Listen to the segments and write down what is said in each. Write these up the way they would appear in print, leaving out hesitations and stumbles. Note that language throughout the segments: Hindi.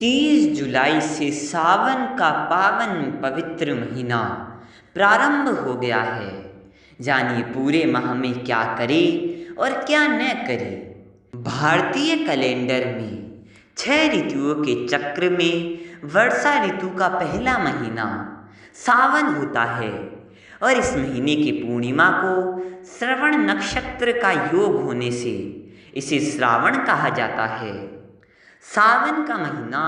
30 जुलाई से सावन का पावन पवित्र महीना प्रारंभ हो गया है। जानिए पूरे माह में क्या करें और क्या न करें। भारतीय कैलेंडर में 6 ऋतुओं के चक्र में वर्षा ऋतु का पहला महीना सावन होता है और इस महीने की पूर्णिमा को श्रवण नक्षत्र का योग होने से इसे श्रावण कहा जाता है। सावन का महीना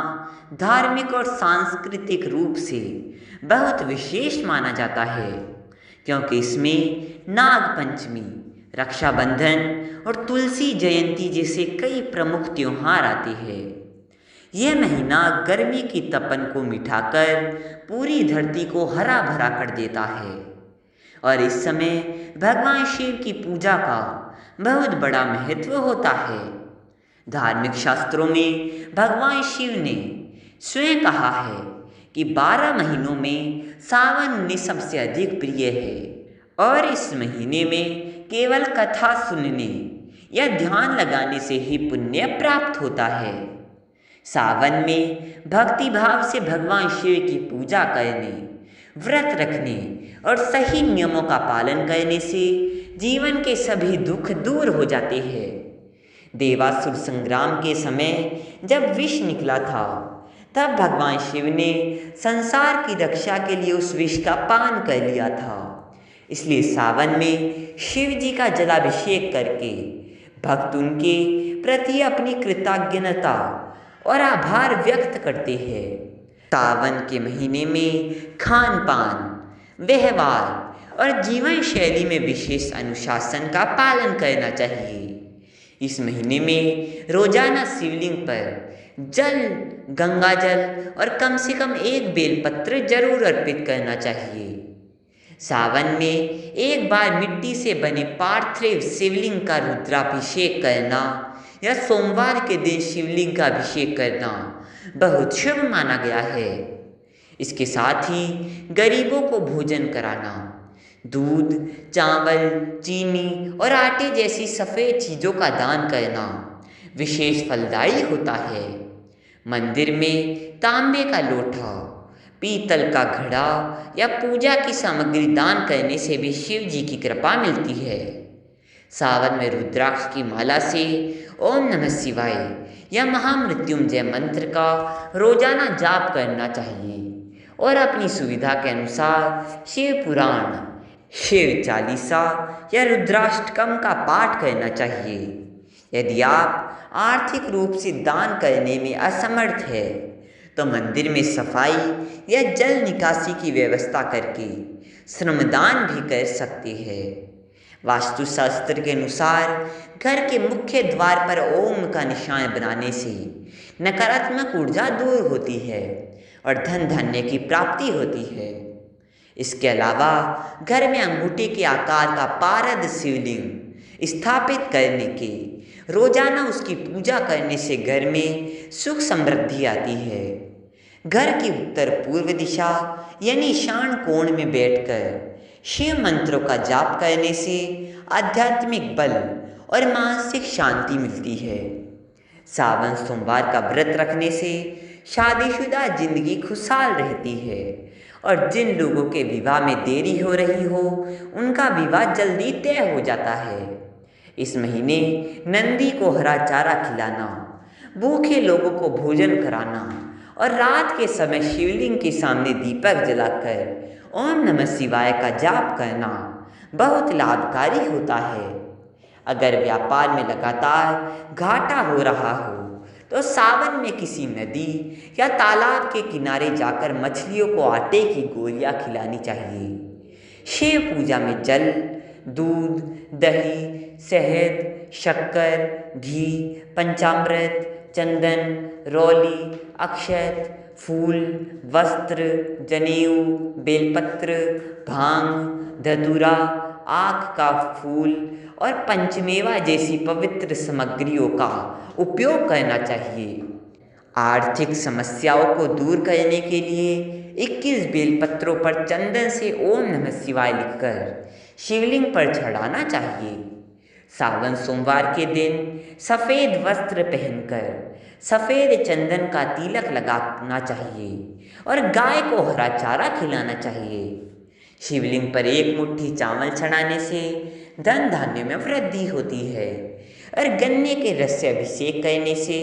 धार्मिक और सांस्कृतिक रूप से बहुत विशेष माना जाता है, क्योंकि इसमें नाग पंचमी, रक्षाबंधन और तुलसी जयंती जैसे कई प्रमुख त्योहार आते हैं। यह महीना गर्मी की तपन को मिटाकर पूरी धरती को हरा भरा कर देता है और इस समय भगवान शिव की पूजा का बहुत बड़ा महत्व होता है। धार्मिक शास्त्रों में भगवान शिव ने स्वयं कहा है कि 12 महीनों में सावन उन्हें सबसे अधिक प्रिय है और इस महीने में केवल कथा सुनने या ध्यान लगाने से ही पुण्य प्राप्त होता है। सावन में भक्ति भाव से भगवान शिव की पूजा करने, व्रत रखने और सही नियमों का पालन करने से जीवन के सभी दुख दूर हो जाते हैं। देवासुर संग्राम के समय जब विष निकला था, तब भगवान शिव ने संसार की रक्षा के लिए उस विष का पान कर लिया था। इसलिए सावन में शिव जी का जलाभिषेक करके भक्त उनके प्रति अपनी कृतज्ञता और आभार व्यक्त करते हैं। सावन के महीने में खान पान, व्यवहार और जीवन शैली में विशेष अनुशासन का पालन करना चाहिए। इस महीने में रोजाना शिवलिंग पर जल, गंगा जल और कम से कम एक बेलपत्र जरूर अर्पित करना चाहिए। सावन में एक बार मिट्टी से बने पार्थिव शिवलिंग का रुद्राभिषेक करना या सोमवार के दिन शिवलिंग का अभिषेक करना बहुत शुभ माना गया है। इसके साथ ही गरीबों को भोजन कराना, दूध, चावल, चीनी और आटे जैसी सफ़ेद चीज़ों का दान करना विशेष फलदायी होता है। मंदिर में तांबे का लोटा, पीतल का घड़ा या पूजा की सामग्री दान करने से भी शिव जी की कृपा मिलती है। सावन में रुद्राक्ष की माला से ओम नमः शिवाय या महामृत्युंजय मंत्र का रोजाना जाप करना चाहिए और अपनी सुविधा के अनुसार शिव पुराण, शिव चालीसा या रुद्राष्टकम का पाठ करना चाहिए। यदि आप आर्थिक रूप से दान करने में असमर्थ है तो मंदिर में सफाई या जल निकासी की व्यवस्था करके श्रमदान भी कर सकते हैं। वास्तुशास्त्र के अनुसार घर के मुख्य द्वार पर ओम का निशान बनाने से नकारात्मक ऊर्जा दूर होती है और धन धान्य की प्राप्ति होती है। इसके अलावा घर में अंगूठी के आकार का पारद शिवलिंग स्थापित करने के रोजाना उसकी पूजा करने से घर में सुख समृद्धि आती है। घर की उत्तर पूर्व दिशा यानी ईशान कोण में बैठकर शिव मंत्रों का जाप करने से आध्यात्मिक बल और मानसिक शांति मिलती है। सावन सोमवार का व्रत रखने से शादीशुदा जिंदगी खुशहाल रहती है और जिन लोगों के विवाह में देरी हो रही हो उनका विवाह जल्दी तय हो जाता है। इस महीने नंदी को हरा चारा खिलाना, भूखे लोगों को भोजन कराना और रात के समय शिवलिंग के सामने दीपक जलाकर ओम नमः शिवाय का जाप करना बहुत लाभकारी होता है। अगर व्यापार में लगातार घाटा हो रहा हो तो सावन में किसी नदी या तालाब के किनारे जाकर मछलियों को आटे की गोलियां खिलानी चाहिए। शिव पूजा में जल, दूध, दही, शहद, शक्कर, घी, पंचामृत, चंदन, रौली, अक्षत, फूल, वस्त्र, जनेऊ, बेलपत्र, भांग, धतूरा, आख का फूल और पंचमेवा जैसी पवित्र सामग्रियों का उपयोग करना चाहिए। आर्थिक समस्याओं को दूर करने के लिए 21 बेलपत्रों पर चंदन से ओम नमः शिवाय लिखकर शिवलिंग पर चढ़ाना चाहिए। सावन सोमवार के दिन सफ़ेद वस्त्र पहनकर सफ़ेद चंदन का तिलक लगाना चाहिए और गाय को हरा चारा खिलाना चाहिए। शिवलिंग पर एक मुट्ठी चावल चढ़ाने से धन धान्य में वृद्धि होती है और गन्ने के रस से अभिषेक करने से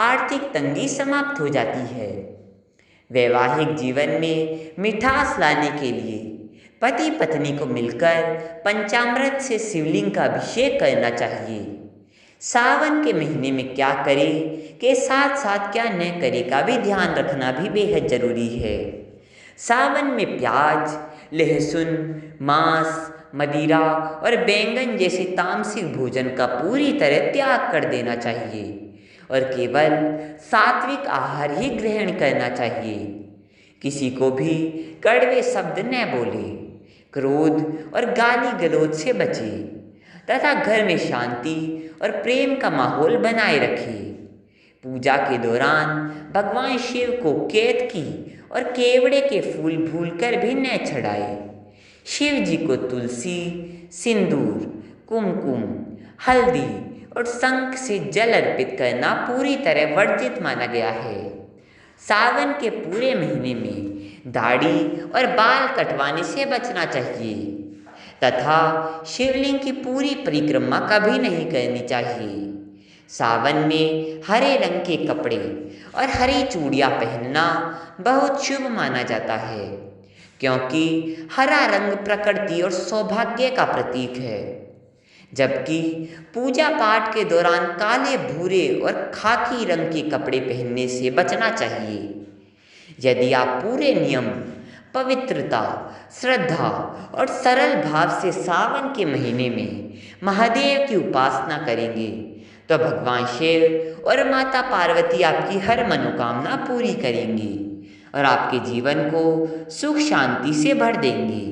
आर्थिक तंगी समाप्त हो जाती है। वैवाहिक जीवन में मिठास लाने के लिए पति पत्नी को मिलकर पंचामृत से शिवलिंग का अभिषेक करना चाहिए। सावन के महीने में क्या करें के साथ साथ क्या न करें का भी ध्यान रखना भी बेहद ज़रूरी है। सावन में प्याज, लहसुन, मांस, मदिरा और बैंगन जैसे तामसिक भोजन का पूरी तरह त्याग कर देना चाहिए और केवल सात्विक आहार ही ग्रहण करना चाहिए। किसी को भी कड़वे शब्द न बोले, क्रोध और गाली गलौज से बचे तथा घर में शांति और प्रेम का माहौल बनाए रखे। पूजा के दौरान भगवान शिव को केतकी और केवड़े के फूल भूलकर भी न चढ़ाए। शिव जी को तुलसी, सिंदूर, कुमकुम, हल्दी और शंख से जल अर्पित करना पूरी तरह वर्जित माना गया है। सावन के पूरे महीने में दाढ़ी और बाल कटवाने से बचना चाहिए तथा शिवलिंग की पूरी परिक्रमा कभी नहीं करनी चाहिए। सावन में हरे रंग के कपड़े और हरी चूड़ियाँ पहनना बहुत शुभ माना जाता है क्योंकि हरा रंग प्रकृति और सौभाग्य का प्रतीक है, जबकि पूजा पाठ के दौरान काले, भूरे और खाकी रंग के कपड़े पहनने से बचना चाहिए। यदि आप पूरे नियम, पवित्रता, श्रद्धा और सरल भाव से सावन के महीने में महादेव की उपासना करेंगे तो भगवान शिव और माता पार्वती आपकी हर मनोकामना पूरी करेंगी और आपके जीवन को सुख शांति से भर देंगी।